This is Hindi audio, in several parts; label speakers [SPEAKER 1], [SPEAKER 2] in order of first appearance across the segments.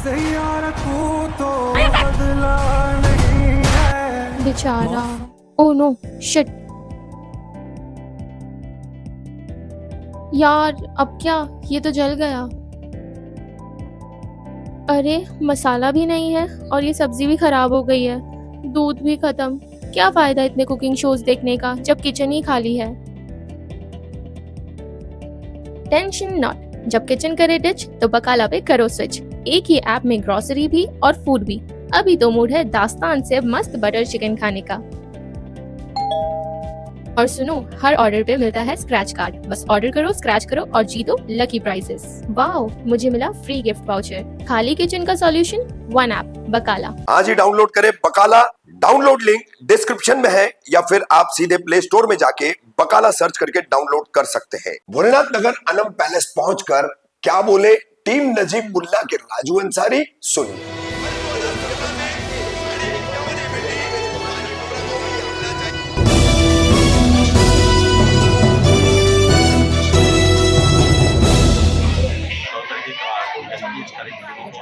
[SPEAKER 1] यार तू तो बदला नहीं है
[SPEAKER 2] बेचारा। Oh no shit. यार अब क्या, ये तो जल गया। अरे मसाला भी नहीं है और ये सब्जी भी खराब हो गई है, दूध भी खत्म। क्या फायदा इतने कुकिंग शोज देखने का जब किचन ही खाली है। टेंशन नॉट, जब किचन करे डिच तो बकाला पे करो स्विच। एक ही ऐप में ग्रोसरी भी और फूड भी। अभी तो मूड है दास्तान से मस्त बटर चिकन खाने का। और सुनो, हर ऑर्डर पे मिलता है स्क्रैच कार्ड। बस ऑर्डर करो, स्क्रैच करो और जीतो लकी प्राइजेस। वाओ, मुझे मिला फ्री गिफ्ट वाउचर। खाली किचन का सॉल्यूशन, वन ऐप बकाला।
[SPEAKER 3] आज ही डाउनलोड करें बकाला। डाउनलोड लिंक डिस्क्रिप्शन में है या फिर आप सीधे प्ले स्टोर में जाके बकाला सर्च करके डाउनलोड कर सकते हैं। भोलेनाथ नगर अनम पैलेस पहुंचकर क्या बोले टीम नजीब मुल्ला के राजू अंसारी, सुनिए।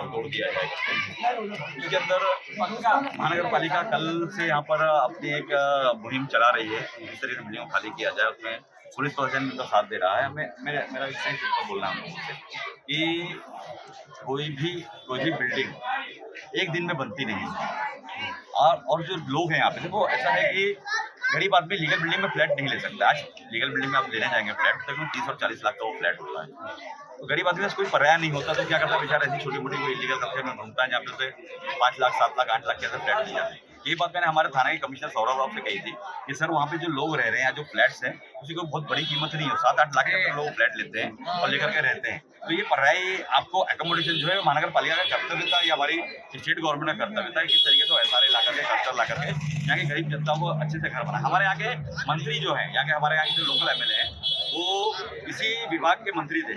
[SPEAKER 4] तोड़ दिया जाएगा। इसके अंदर महानगर पालिका कल से यहाँ पर अपनी एक मुहिम चला रही है, जिस तरीके से बिल्डिंग खाली किया जाए उसमें पुलिस प्रशासन का साथ दे रहा है। हमें मेरा इससे बोलना है कि कोई भी बिल्डिंग एक दिन में बनती नहीं है। और जो लोग हैं यहाँ पे, देखो ऐसा है कि गरीब आदमी लीगल बिल्डिंग में फ्लैट नहीं ले सकता। आज लीगल बिल्डिंग में आप लेने जाएंगे फ्लैट, तकरीबन 30 और 40 लाख का वो फ्लैट होता है। तो गरीब आदमी से कोई पर्याय नहीं होता, तो क्या करता है बेचारा, ऐसी छोटी मोटी कोई इलीगल कब्जे में घूमता है जहाँ पे उसे 5 लाख 7 लाख 8 लाख के अंदर फ्लैट मिल जाते हैं। यही बात मैंने हमारे थाना के कमिश्नर सौरभ राव से कही थी कि सर वहाँ पे जो लोग रह रहे हैं, जो फ्लैट्स हैं, उसी को बहुत बड़ी कीमत नहीं है। 7-8 लाख के अंदर लोग फ्लैट लेते हैं और लेकर के रहते हैं। तो ये पर्याय आपको एकोमोडेशन जो है महानगर पालिका का कर्तव्य था या हमारी स्टेट गवर्नमेंट का कर्तव्य था, किस तरीके से एसआरए ला करके खर्चा ला करके यहाँ की गरीब जनता को अच्छे से घर बनाए। हमारे यहाँ के मंत्री जो है, यहाँ के हमारे यहाँ के जो लोकल एमएलए हैं, वो इसी विभाग के मंत्री थे,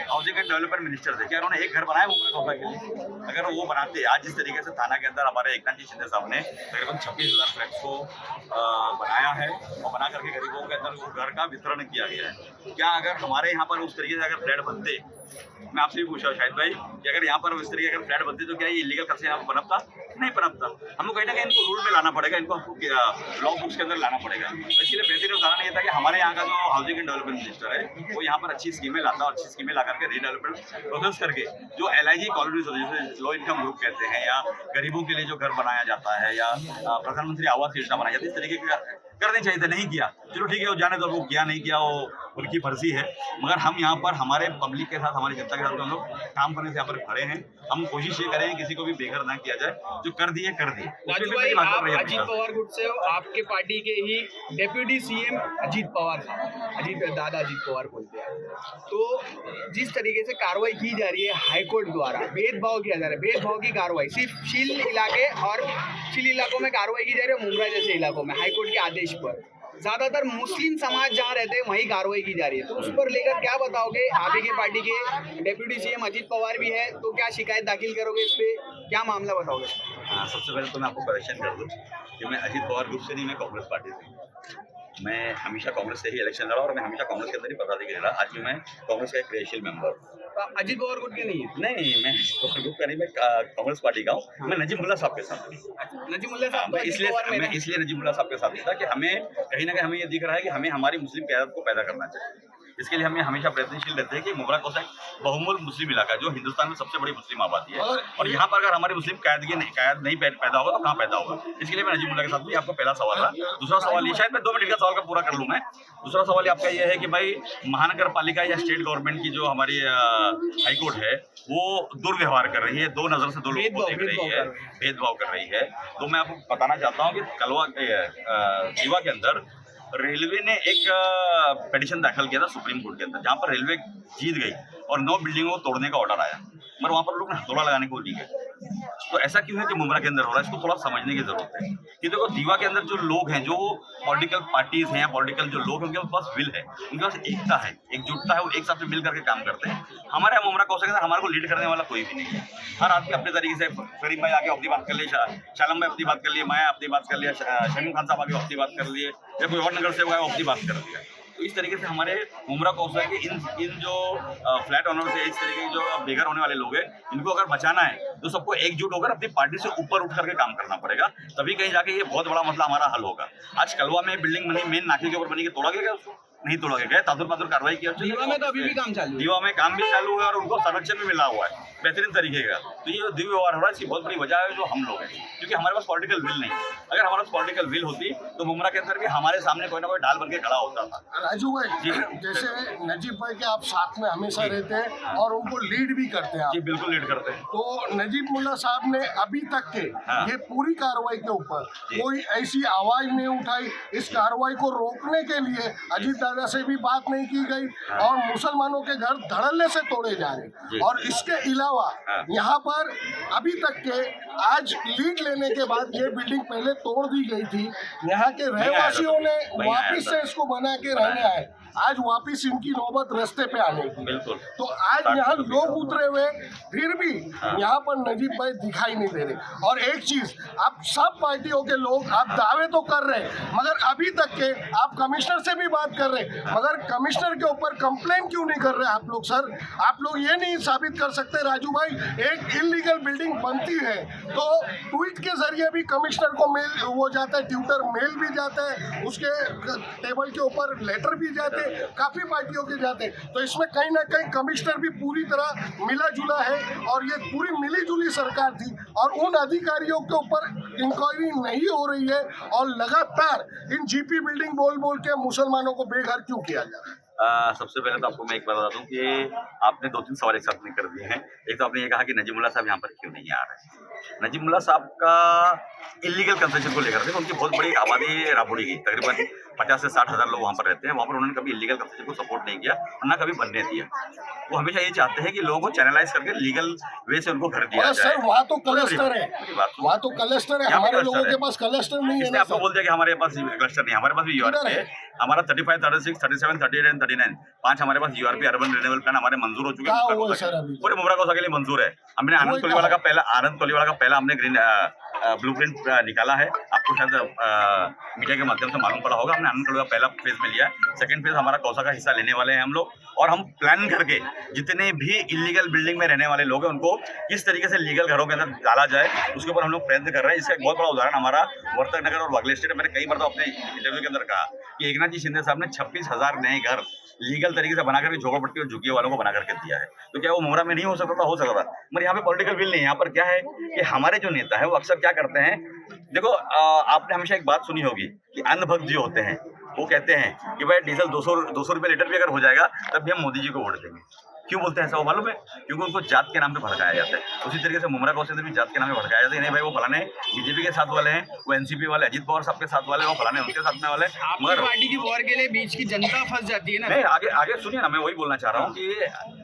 [SPEAKER 4] हाउसिंग एंड डेवलपमेंट मिनिस्टर थे। क्या उन्होंने एक घर बनाया मुमरा कौशा के लिए? अगर वो बनाते, आज जिस तरीके से थाना के अंदर हमारे एकनाथ जी शिंदे साहब ने तकरीबन 26,000 फ्लैट्स को बनाया है और बना करके गरीबों के अंदर वो घर का वितरण किया गया है। क्या अगर हमारे यहाँ पर उस तरीके से अगर फ्लैट बनते, मैं आपसे भी पूछा शायद भाई कि अगर यहाँ पर इस तरीके अगर फ्लैट बनते तो क्या ये इलीगल कब्जे यहाँ पर बनता? नहीं बनता। हमको कहीं ना कहीं इनको रूल में लाना पड़ेगा, इनको लॉ बुक्स के अंदर लाना पड़ेगा। तो इसलिए बेहतरीन उदाहरण ये था कि हमारे यहाँ का जो हाउसिंग एंड डेवलपमेंट मिनिस्टर है, वो यहाँ पर अच्छी स्कीमें लाता है और अच्छी स्कीमें ला करके रीडेवलपमेंट प्रोसेस करके जो LIG कॉलोनीज होती है, जैसे लो इनकम ग्रुप कहते हैं, या गरीबों के लिए जो घर बनाया जाता है, या प्रधानमंत्री आवास योजना बनाई जाती है, इस तरीके का करनी चाहिए था, नहीं किया। चलो ठीक है, वो जाने तो, वो किया नहीं किया वो उनकी फर्जी है। मगर हम यहाँ पर हमारे पब्लिक के साथ, हमारी जनता के साथ हम लोग काम करने से यहाँ पर खड़े हैं। हम कोशिश ये करें किसी को भी बेघर ना किया जाए, जो कर दिए कर दिए।
[SPEAKER 5] राजू भाई, आप अजीत पवार गुट से हो, आपके पार्टी के ही डेप्यूटी CM अजीत पवार, दादा अजीत पवार बोलते हैं। तो जिस तरीके से कार्रवाई की जा रही है हाईकोर्ट द्वारा, भेदभाव किया जा रहा है, भेदभाव की कार्रवाई सिर्फ शील इलाके और शील इलाकों में कार्रवाई की जा रही है, मुमरा जैसे इलाकों में हाईकोर्ट के आदेश पर ज्यादातर मुस्लिम समाज जहाँ रहते हैं वहीं कार्रवाई की जा रही है। तो उस पर लेकर क्या बताओगे? आप ही के पार्टी के डेप्यूटी CM अजीत पवार भी है, तो क्या शिकायत दाखिल करोगे इस पे, क्या मामला बताओगे?
[SPEAKER 4] सबसे पहले तो मैं आपको करेक्शन कर दूं कि मैं अजीत पवार ग्रुप से नहीं, मैं कांग्रेस पार्टी से। मैं हमेशा कांग्रेस से ही इलेक्शन लड़ा और मैं हमेशा कांग्रेस के अंदर ही पदाधिकारी रहा। आज भी मैं कांग्रेस का एक क्रियाशील मेंबर हूँ।
[SPEAKER 5] तो अजीत पवार गुट के नहीं है?
[SPEAKER 4] नहीं, मैं ग्रुप का नहीं, मैं कांग्रेस पार्टी का हूँ। मैं नजीब मुल्ला साहब के साथ हूँ।
[SPEAKER 5] नजीब मुल्ला साहब,
[SPEAKER 4] मैं इसलिए नजीब मुल्ला साहब के साथ था कि हमें कहीं ना कहीं हमें ये दिख रहा है कि हमें हमारी मुस्लिम क़यादत को पैदा करना चाहिए। इसके लिए हमें हमेशा प्रयत्नशील रहते हैं कि मुमरा कौशा बहुमूल्य मुस्लिम इलाका है, जो हिंदुस्तान में सबसे बड़ी मुस्लिम आबादी है, और यहाँ पर अगर हमारी मुस्लिम क़यादत नहीं पैदा होगा तो कहाँ पैदा होगा? इसके लिए मैं नजीब मुल्ला के साथ भी। आपका पहला सवाल था। दूसरा सवाल ये, शायद मैं 2 मिनट का सवाल का पूरा कर लूँ मैं। दूसरा सवाल आपका ये है कि भाई महानगर पालिका या स्टेट गवर्नमेंट की जो हमारी हाईकोर्ट है, वो दुर्व्यवहार कर रही है, 2 नज़र से 2 लोगों को देख रही है, भेदभाव कर रही है। तो मैं आपको बताना चाहता हूँ कि रीवा के अंदर रेलवे ने एक पिटीशन दाखिल किया था सुप्रीम कोर्ट के अंदर, जहाँ पर रेलवे जीत गई और 9 बिल्डिंगों को तोड़ने का ऑर्डर आया, मगर वहाँ पर लोग हथौड़ा लगाने को नहीं गए। तो ऐसा क्यों है कि मुमरा के अंदर हो रहा है? इसको थोड़ा समझने की जरूरत है कि देखो, दीवा के अंदर जो लोग हैं, जो पॉलिटिकल पार्टीज हैं या पॉलिटिकल जो लोग हैं, उनके पास विल है, उनके पास एकता है, एकजुटता है, वो एक साथ में मिल करके काम करते हैं। हमारे यहाँ मुमरा कौशा के अंदर हमारे को लीड करने वाला कोई भी नहीं है। हर आदमी अपने तरीके से, फरीम भाई आगे अपनी बात कर लिए, शालम भाई अपनी बात कर लिए, मैं अपनी बात कर लिया, शमीम खान साहब आगे अपनी बात कर लिए, या कोई और नगर सेवक है अपनी बात कर लिया। तो इस तरीके से हमारे मुमरा कौशल के इन जो फ्लैट ओनर्स है, इस तरीके के जो बेघर होने वाले लोग हैं, इनको अगर बचाना है तो सबको एकजुट होकर अपनी पार्टी से ऊपर उठ करके काम करना पड़ेगा, तभी कहीं जाके ये बहुत बड़ा मसला हमारा हल होगा। आज कलवा में बिल्डिंग बनी, मेन नाके के ऊपर बनी, के तोड़ा गया उसको नहीं तोड़ा गया, ताजुर पाजुर कार्रवाई की।
[SPEAKER 5] दीवा में तो अभी भी काम चालू है,
[SPEAKER 4] दीवा में काम भी चालू है और उनको संरक्षण भी मिला हुआ है बेहतरीन तरीके का। तो ये दिव्य व्यवहार हो रहा है, इसकी बहुत बड़ी वजह है जो हम लोग हैं, क्योंकि हमारे पास पॉलिटिकल विल नहीं। अगर हमारे पास पॉलिटिकल विल होती तो मुमरा के अंदर भी हमारे सामने कोई ना कोई ढाल बन के खड़ा होता था।
[SPEAKER 6] राजू भाई,
[SPEAKER 4] जी।
[SPEAKER 6] जैसे नजीब भाई के आप साथ में हमेशा रहते हैं और उनको लीड भी करते हैं
[SPEAKER 4] जी
[SPEAKER 6] आप,
[SPEAKER 4] बिल्कुल लीड करते हैं।
[SPEAKER 6] तो नजीब मुल्ला साहब ने अभी तक के
[SPEAKER 4] हाँ।
[SPEAKER 6] ये पूरी कार्रवाई के ऊपर
[SPEAKER 4] जी।
[SPEAKER 6] कोई ऐसी आवाज नहीं उठाई, इस कार्रवाई को रोकने के लिए अजीत दादा से भी बात नहीं की गई और मुसलमानों के घर धड़ल्ले से तोड़े जा
[SPEAKER 4] जी।
[SPEAKER 6] रहे। और इसके अलावा
[SPEAKER 4] हाँ।
[SPEAKER 6] यहाँ पर अभी तक के आज लीड लेने के बाद ये बिल्डिंग पहले तोड़ दी गई थी, यहाँ के रहवासियों ने
[SPEAKER 4] नहीं आया
[SPEAKER 6] वापिस
[SPEAKER 4] था।
[SPEAKER 6] से इसको बना के रहने आए, आज वापिस इनकी नौबत रास्ते पे आने की।
[SPEAKER 4] बिल्कुल।
[SPEAKER 6] तो आज यहाँ लोग उतरे हुए, फिर भी
[SPEAKER 4] हाँ।
[SPEAKER 6] यहाँ पर नजीब भाई दिखाई नहीं दे रहे। और एक चीज, आप सब पार्टियों के लोग आप दावे तो कर रहे हैं, मगर अभी तक के आप कमिश्नर से भी बात कर रहे हैं, मगर कमिश्नर के ऊपर कंप्लेन क्यों नहीं कर रहे आप लोग? सर, आप लोग ये नहीं साबित कर सकते राजू भाई, एक इलीगल बिल्डिंग बनती है तो ट्वीट के जरिए भी कमिश्नर को मेल हो जाता है, ट्विटर मेल भी जाता है, उसके टेबल के ऊपर लेटर भी जाते हैं, काफी पार्टियों के जाते हैं। तो इसमें कहीं ना कहीं कमिश्नर भी पूरी तरह मिला जुला है और ये पूरी मिली जुली सरकार थी और उन अधिकारियों के ऊपर इंक्वायरी नहीं हो रही है और लगातार इन जीपी बिल्डिंग बोल बोल के मुसलमानों को बेघर क्यों किया जा रहा है?
[SPEAKER 4] सबसे पहले तो आपको मैं एक बात बता दूं कि आपने 2-3 सवाल एक साथ में कर दिए हैं। एक तो आपने ये कहा कि नजीमुल्लाह साहब यहाँ पर क्यों नहीं आ रहे। नजीमुल्लाह साहब का इलीगल कंस्ट्रक्शन को लेकर देखो, उनकी बहुत बड़ी आबादी राबुड़ी की, तकरीबन 50 से 60 हज़ार लोग वहाँ पर रहते हैं। वहाँ पर उन्होंने कभी इलीगल कंस्ट्रक्शन को सपोर्ट नहीं किया और ना कभी बनने दिया। वो हमेशा ये चाहते हैं कि लोगों को चैनलाइज करके लीगल वे से उनको घर दिया
[SPEAKER 6] और
[SPEAKER 4] जाए।
[SPEAKER 6] सर वहाँ तो क्लस्टर है, वहाँ तो क्लस्टर है,
[SPEAKER 4] यहाँ पे
[SPEAKER 6] हमारे
[SPEAKER 4] cluster
[SPEAKER 6] लोगों
[SPEAKER 4] है।
[SPEAKER 6] के पास क्लस्टर नहीं है
[SPEAKER 4] इसने
[SPEAKER 6] ना
[SPEAKER 4] आपको
[SPEAKER 6] सर।
[SPEAKER 4] बोल दिया कि हमारे पास क्लस्टर नहीं है, हमारे पास भी यूआरपी
[SPEAKER 6] किधर
[SPEAKER 4] है।
[SPEAKER 6] है?
[SPEAKER 4] हमारा 35, 36, 37, 38 एंड 39 5 हमारे पास यूआरपी अर्बन रिन्यूअल प्लान हमारे मंजूर हो चुके
[SPEAKER 6] कहाँ
[SPEAKER 4] हैं।
[SPEAKER 6] हुआ है सर अभी?
[SPEAKER 4] पूरे मुमरा कौशा के लिए मंजूर है। हमने आनंद कोलीवाला का पहला हमने ग्रीन ब्लूप्रिंट निकाला है। आपको शायद मीडिया के माध्यम से मालूम पड़ा होगा। हमने आनंद कोलीवाला पहला फेज में लिया है, सेकंड फेज हमारा कौशा का हिस्सा लेने वाले हैं हम लोग। और हम प्लान करके जितने भी इलीगल बिल्डिंग में रहने वाले लोग हैं उनको किस तरीके से लीगल घरों के अंदर डाला जाए, उसके ऊपर हम लोग प्रयत्न कर रहे हैं। इसका एक बहुत बड़ा उदाहरण हमारा वर्तक नगर और वागले स्टेट। मैंने कई बार तो अपने इंटरव्यू के अंदर कहा कि एकनाथ जी शिंदे साहब ने 26,000 नए घर लीगल तरीके से बना करके झोपड़पट्टी और झुग्गी वालों को बना करके दिया है। तो क्या वो मुमरा में नहीं हो सकता था? हो सकता था, मगर यहाँ पे पॉलिटिकल विल नहीं है। यहाँ पर क्या है कि हमारे जो नेता है वो अक्सर क्या करते हैं, देखो आपने हमेशा एक बात सुनी होगी कि अन्य भक्त जो होते हैं वो कहते हैं कि भाई डीजल 200 रुपये लीटर भी अगर हो जाएगा तब भी हम मोदी जी को वोट देंगे। क्यों बोलते हैं ऐसा, वो मालूम है? क्योंकि उनको जात के नाम पे भड़काया जाता है। उसी तरीके से मुमरा कौशल भी जात के नाम पे भड़काया जाता है। नहीं भाई वो फलाने बीजेपी के साथ वाले हैं, वो एनसीपी वाले अजीत पवार साहब के साथ वाले, वो फलाने उनके साथ में वाले।
[SPEAKER 5] आपकी
[SPEAKER 4] मगर
[SPEAKER 5] पार्टी की वॉर के लिए बीच की जनता फंस जाती है ना।
[SPEAKER 4] नहीं, आगे सुनिए ना, मैं वही बोलना चाह रहा हूँ कि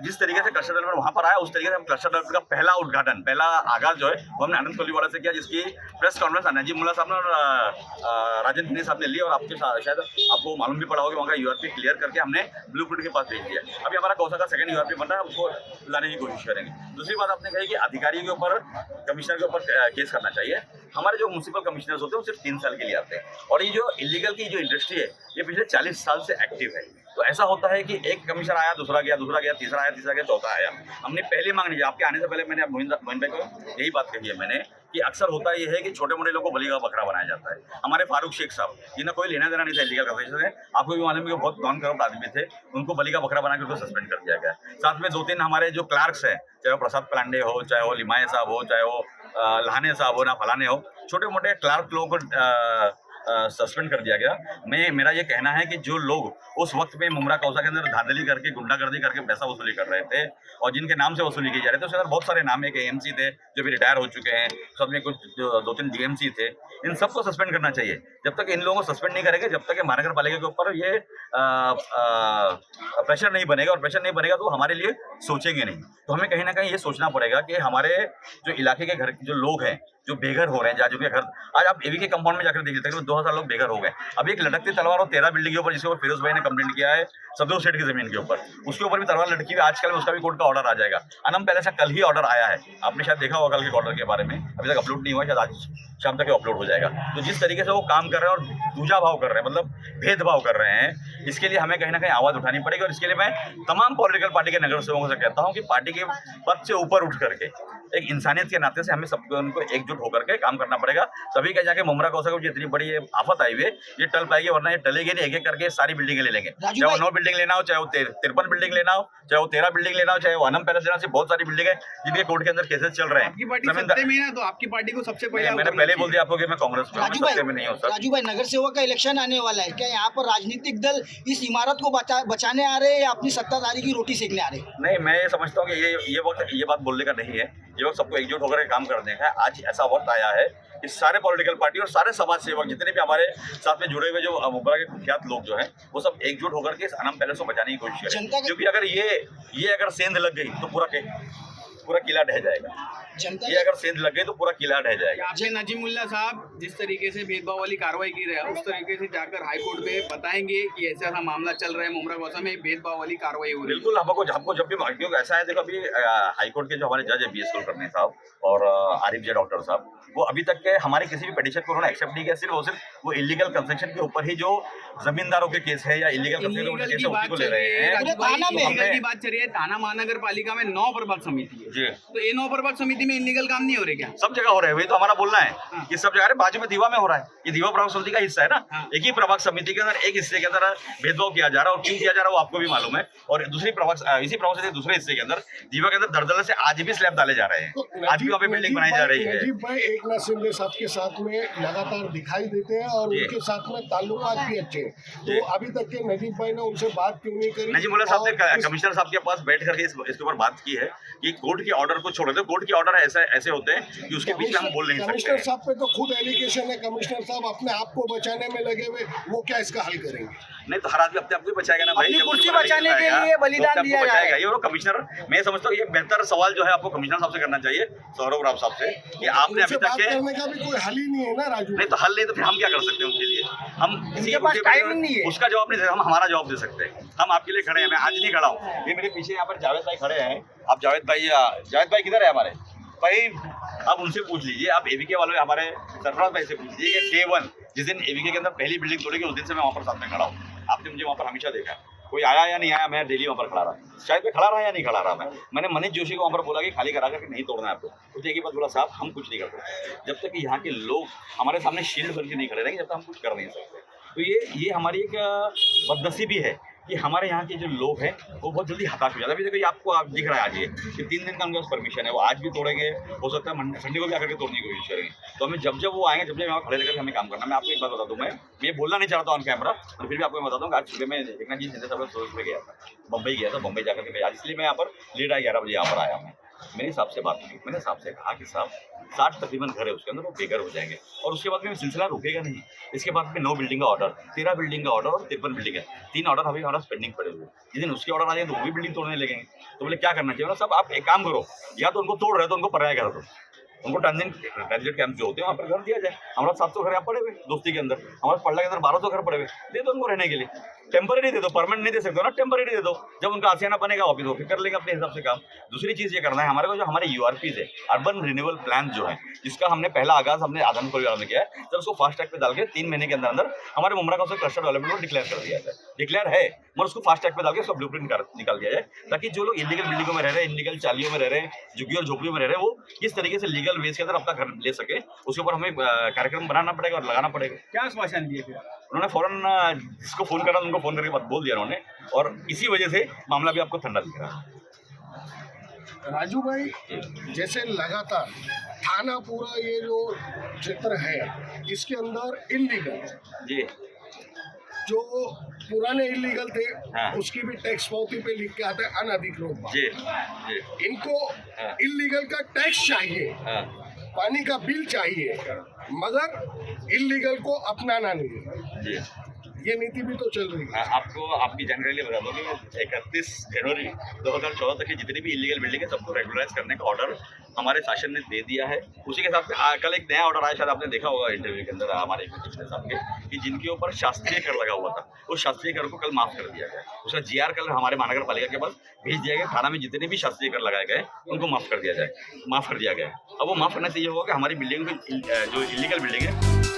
[SPEAKER 4] जिस तरीके से क्लस्टर डेवलपमेंट वहाँ पर आया, उस तरीके से हम क्लस्टर डेवलपमेंट का पहला उद्घाटन, पहला आगाज जो है वो हमने आनंद कोलीवाला से किया, जिसकी प्रेस कॉन्फ्रेंस नजीब मुल्ला साहब ने और राजेंद्र सिंह साहब ने ली। और आपके शायद आपको मालूम भी पड़ा होगा वहाँ का यूआरपी क्लियर करके हमने ब्लूप्रिंट के पास भेज दिया। अभी हमारा कौशा का सेकंड यूआरपी बन रहा है, उसको लाने की कोशिश करेंगे। दूसरी बात आपने कही कि अधिकारी के ऊपर, कमिश्नर के ऊपर केस करना चाहिए। हमारे जो म्युनिसिपल कमिश्नर्स होते हैं वो सिर्फ 3 साल के लिए आते हैं और ये जो इलीगल की जो इंडस्ट्री है ये पिछले 40 साल से एक्टिव है। तो ऐसा होता है कि एक कमिश्नर आया, दूसरा गया, तीसरा आया, चौथा आया। हमने पहले मांग ली, आपके आने से पहले मैंने मोहिन भाई को यही बात कही है मैंने कि अक्सर होता ये है कि छोटे मोटे लोगों को बली का बकरा बनाया जाता है। हमारे फारूक शेख साहब जिन्हें कोई लेना देना नहीं था इलीगल कंस्ट्रक्शन से, आपको भी मालूम है कि बहुत नॉन करप्ट आदमी थे, उनको बली का बकरा बना के उनको सस्पेंड कर दिया गया। साथ में 2-3 हमारे जो क्लार्क्स हैं, चाहे वो प्रसाद पांडे हो, चाहे वो लिमाये साहब हो, चाहे वो लहाने साहब हो, ना फलाने हो, छोटे मोटे क्लार्क लोगों को सस्पेंड कर दिया गया। मेरा ये कहना है कि जो लोग उस वक्त में मुमरा कौशा के अंदर धांधली करके, गुंडागर्दी करके पैसा वसूली कर रहे थे और जिनके नाम से वसूली की जा रही थी, उसके अंदर बहुत सारे नाम है कि एएमसी थे जो भी रिटायर हो चुके हैं, सब में कुछ 2-3 डीएमसी थे, इन सबको सस्पेंड करना चाहिए। जब तक इन लोगों को सस्पेंड नहीं करेंगे, जब तक महानगर पालिका के ऊपर ये प्रेशर नहीं बनेगा, और प्रेशर नहीं बनेगा तो हमारे लिए सोचेंगे नहीं। तो हमें कहीं ना कहीं ये सोचना पड़ेगा कि हमारे जो इलाके के घर जो लोग हैं जो बेघर हो रहे हैं, जो के घर, आज आप एवी के कंपाउंड में जाकर देखिए, तकरीबन 2000 लोग बेघर हो गए। अब एक लटकती तलवार और 13 बिल्डिंग के ऊपर, जिसके ऊपर फिरोज भाई ने कंप्लेंट किया है सदर सेठ की जमीन के ऊपर, उसके ऊपर भी तलवार लटकी हुई। आजकल में उसका भी कोर्ट का ऑर्डर आ जाएगा। अनम पैलेस का कल ही ऑर्डर आया है, आपने शायद देखा होगा कल के ऑर्डर के बारे में, अभी तक अपलोड नहीं हुआ, शायद आज शाम तक अपलोड हो जाएगा। तो जिस तरीके से वो काम कर रहे हैं और दूजा भाव कर रहे हैं, मतलब भेदभाव कर रहे हैं, इसके लिए हमें कहीं ना कहीं आवाज उठानी पड़ेगी। और इसके लिए मैं तमाम पॉलिटिकल पार्टी के नगर सेवकों से कहता हूं कि पार्टी के पद से ऊपर उठ करके एक इंसानियत के नाते से हमें सबको उनको एकजुट होकर के काम करना पड़ेगा, तभी कहीं जाके मुमरा कौशल को इतनी बड़ी ये आफत आई हुई है ये टल पाएगी, वरना ये टलेगी नहीं। एक एक करके सारी बिल्डिंगें ले लेंगे, चाहे वो 9 बिल्डिंग लेना हो, चाहे वो 53 बिल्डिंग लेना हो, चाहे वो 13 बिल्डिंग लेना हो, चाहे वो अनम पैलेस लेना हो। बहुत सारी बिल्डिंग है जिनके कोर्ट के अंदर केसेस चल रहे हैं।
[SPEAKER 5] आपकी पार्टी सत्ते में है ना, तो आपकी पार्टी को सबसे पहले
[SPEAKER 4] मैंने पहले बोल दिया आपको कि मैं कांग्रेस में सत्ते में नहीं हूँ सर।
[SPEAKER 7] राजू भाई, नगर सेवक का इलेक्शन आने वाला है, क्या यहाँ पर राजनीतिक दल इस इमारत को बचाने आ रहे हैं या अपनी सत्ताधारी की रोटी सेकने आ रहे हैं?
[SPEAKER 4] नहीं, मैं ये समझता हूँ कि ये वक्त ये बात बोलने का नहीं है, ये वक्त सबको एकजुट होकर काम करने का है। आज ऐसा वक्त आया है कि सारे पॉलिटिकल पार्टी और सारे समाज सेवक जितने भी हमारे साथ में जुड़े हुए जो मुमरा के कुख्यात लोग जो हैं, वो सब एकजुट होकर के इस अनम पैलेस को बचाने की कोशिश करें, क्योंकि अगर ये अगर सेंध लग गई तो पूरा किला ढह जाएगा। ये अगर सेंध लग गई तो पूरा किला ढह जाएगा।
[SPEAKER 5] आपने नजीमुल्ला साहब जिस तरीके से भेदभाव वाली कार्रवाई की रहे हैं, उस तरीके से जाकर हाईकोर्ट में बताएंगे कि ऐसा ऐसा मामला चल रहा है, मुमरा कौसा में भेदभाव वाली कार्रवाई हो रही है।
[SPEAKER 4] बिल्कुल, हमको जब भी क्योंकि ऐसा है, देखो अभी हाईकोर्ट के जो हमारे जज है BS कुलकर्णी साहब और आरिफ जे डॉक्टर साहब, वो अभी तक के हमारी किसी भी पिटीशन को उन्होंने एक्सेप्ट नहीं किया। सिर्फ वो इलीगल कंस्ट्रक्शन के ऊपर ही जो जमींदारों के केस है या इलीगल कंस्ट्रक्शन के बात
[SPEAKER 5] चल रही है,
[SPEAKER 7] थाना
[SPEAKER 5] की बात चल रही है। थाना महानगर पालिका में 9 प्रभाग समिति है, तो ये 9 प्रभाग समिति में इलीगल काम नहीं हो रहे क्या?
[SPEAKER 4] सब जगह हो रहे हैं, वही तो हमारा बोलना है कि सब जगह बाजू में दीवा में हो रहा है। ये दीवा प्रभाग समिति का हिस्सा है ना, एक ही प्रभाग समिति के अंदर एक हिस्से के अंदर भेदभाव किया जा रहा है, और क्यों किया जा रहा है वो आपको भी मालूम है। और इसी प्रभाग समिति दूसरे हिस्से के अंदर दीवा के अंदर दरदल से आज भी स्लैब डाले जा रहे हैं, आज भी वहाँ पे बिल्डिंग बनाई जा रही है।
[SPEAKER 6] नजीब भाई एक नाथ शिंदे साहब के साथ में लगातार दिखाई देते हैं और उनके साथ में ताल्लुकात भी अच्छे हैं, तो अभी तक के नजीब भाई ने उनसे बात क्यों नहीं करी?
[SPEAKER 4] नजीमुल्लाह साहब ने कमिश्नर साहब के पास बैठ करके इसके ऊपर बात की है कि कोर्ट के ऑर्डर को छोड़ो। तो कोर्ट के ऑर्डर ऐसे होते हैं कि उसके बीच में हम बोल नहीं सकते।
[SPEAKER 6] कमिश्नर साहब पे तो खुद एलिगेशन है, कमिश्नर साहब अपने आप को बचाने में लगे हुए, वो क्या इसका हल करेंगे?
[SPEAKER 4] नहीं तो हर आदमी अपने आप को बचाएगा ना भाई,
[SPEAKER 7] अपनी कुर्सी बचाने के लिए बलिदान दिया जाएगा।
[SPEAKER 4] ये कमिश्नर, मैं समझता हूँ ये बेहतर सवाल जो है आपको कमिश्नर साहब से करना चाहिए, सौरभ राव साहब से, कि आपने अभी तक
[SPEAKER 6] करने का भी कोई हल ही नहीं है ना राजू।
[SPEAKER 4] नहीं तो हल नहीं तो फिर हम क्या कर सकते हैं उनके लिए? हम उसका जवाब नहीं, हम हमारा जवाब दे सकते हैं। हम आपके लिए खड़े हैं, मैं आज नहीं खड़ा हूँ। ये मेरे पीछे यहाँ पर जावेद भाई खड़े हैं। आप जावेद भाई किधर है हमारे भाई? आप उनसे पूछ लीजिए, आप एवीके वालों हमारे सरफराज भाई से पूछ लीजिए कि Day 1 जिस दिन एवीके के अंदर पहली बिल्डिंग तोड़ेगी उस दिन से मैं वहाँ पर साथ में खड़ा हूँ। आपने मुझे वहाँ पर हमेशा देखा, कोई आया या नहीं आया, मैं डेली वहाँ पर खड़ा रहा। शायद मैं खड़ा रहा या नहीं खड़ा रहा, मैंने मनीष जोशी को वहाँ पर बोला कि खाली करा करके नहीं तोड़ना है आपको। उसने एक ही बात बोला, साहब हम कुछ नहीं करते जब तक कि यहाँ के लोग हमारे सामने शील्ड बन के नहीं खड़े रहेंगे, जब तक हम कुछ कर नहीं सकते। तो ये हमारी एक बदनसीबी है कि हमारे यहाँ के जो लोग हैं वो बहुत जल्दी हताश हो जाते हैं। अभी देखो ये आपको आप दिख रहा है आज ये कि 3 दिन का उनके पास परमिशन है, वो आज भी तोड़ेंगे, हो सकता है संडे को भी आकर के तोड़ने की कोशिश करेंगे। तो हमें जब वो आएंगे, जब यहाँ खड़े रहकर हमें काम करना। मैं आपको एक बात बता दूँ, मैं बोलना नहीं चाहता ऑन कैमरा, और फिर भी आपको मैं बता दूँ, आज सुबह में एकनाथ जी शिंदे साहब सोच में गया था, बम्बई गया था, बम्बई जाकर के आज इसलिए मैं यहाँ पर लेट आया 11 बजे यहाँ पर आया हूँ। मैंने साहब से बात की, मैंने साहब से कहा कि साहब 60 तकरीबन घर है उसके अंदर, वो बेघर हो जाएंगे, और उसके बाद में सिलसिला रुकेगा नहीं। इसके बाद में 9 बिल्डिंग का ऑर्डर, 13 बिल्डिंग का ऑर्डर और 53 बिल्डिंग है। 3 ऑर्डर अभी हमारा पेंडिंग पड़े हुए। जिस दिन उसके ऑर्डर आ जाए तो वो भी बिल्डिंग तोड़ने लगेंगे। तो बोले क्या करना चाहिए? सब आप एक काम करो, या तो उनको तोड़ रहे तो उनको पर्याय कर दो, उनको ट्रांजिट कैंप जो होते हैं वहाँ पर घर दिया जाए। हमारा 700 घर यहाँ पड़े हुए दोस्ती के अंदर, हमारे पड़ला के अंदर 1200 घर पड़े हुए, दे दो उनको रहने के लिए। टेम्पररी दे दो, परमानेंट नहीं दे सकते हो ना, टेम्पररी दे दो। जब उनका आसियाना बनेगा ऑफिस वो फिर कर लेंगे अपने हिसाब से काम। दूसरी चीज़ ये करना है हमारे को, जो हमारे URPs है, अर्बन रिन्यूअल प्लान जो है, जिसका हमने पहला आगाज हमने आदमपुर में किया है, जब उसको फास्ट ट्रैक पे डाल के 3 महीने के अंदर अंदर हमारे मुमरा का क्लस्टर डेवलपमेंट को डिक्लेयर कर दिया जाए। डिक्लेयर है मगर उसको फास्ट ट्रैक पे डाल के उसका ब्लूप्रिंट निकाल दिया जाए, ताकि जो लोग इलीगल बिल्डिंगों में रह रहे हैं, इलीगल चालियों में रह रहे हैं, झुग्गियों और झोपड़ियों में रह रहे हैं, वो किस तरीके से लीगल वेज के अंदर अपना घर ले सके, उसके ऊपर हमें कार्यक्रम बनाना पड़ेगा और लगाना पड़ेगा।
[SPEAKER 5] क्या आश्वासन दिए फिर
[SPEAKER 4] उन्होंने फौरन जिसको फ़ोन करा उनको फ़ोन करके बात बोल दिया उन्होंने, और इसी वजह से मामला भी आपको ठंडा दिख रहा है।
[SPEAKER 6] राजू भाई, जैसे लगातार थाना पूरा ये जो क्षेत्र है इसके अंदर इलीगल
[SPEAKER 4] जी,
[SPEAKER 6] जो पुराने इलीगल थे
[SPEAKER 4] हाँ।
[SPEAKER 6] उसकी भी टैक्स पावती पे लिख के आता है अनधिकृत।
[SPEAKER 4] जी जी,
[SPEAKER 6] इनको इलीगल का टैक्स चाहिए,
[SPEAKER 4] हाँ,
[SPEAKER 6] पानी का बिल चाहिए, मगर इलीगल को अपनाना नहीं।
[SPEAKER 4] जी।
[SPEAKER 6] ये नीति भी तो चल रही है।
[SPEAKER 4] आपको आपकी जानकारी बता दो कि 31 जनवरी 2014 तक की जितनी भी इलीगल बिल्डिंग है सबको रेगुलराइज करने का ऑर्डर हमारे शासन ने दे दिया है। उसी के साथ कल एक नया ऑर्डर आया, शायद आपने देखा होगा इंटरव्यू के अंदर हमारे साहब के, कि जिनके ऊपर शास्त्रीय कर लगा हुआ था उस शास्त्रीय कर को कल माफ कर दिया गया। उसका जीआर कल हमारे महानगर पालिका के पास भेज दिया गया। थाना में जितने भी शास्त्रीय कर लगाए गए उनको माफ कर दिया गया। अब वो माफ करना चाहिए होगा कि हमारी बिल्डिंग जो इलीगल बिल्डिंग है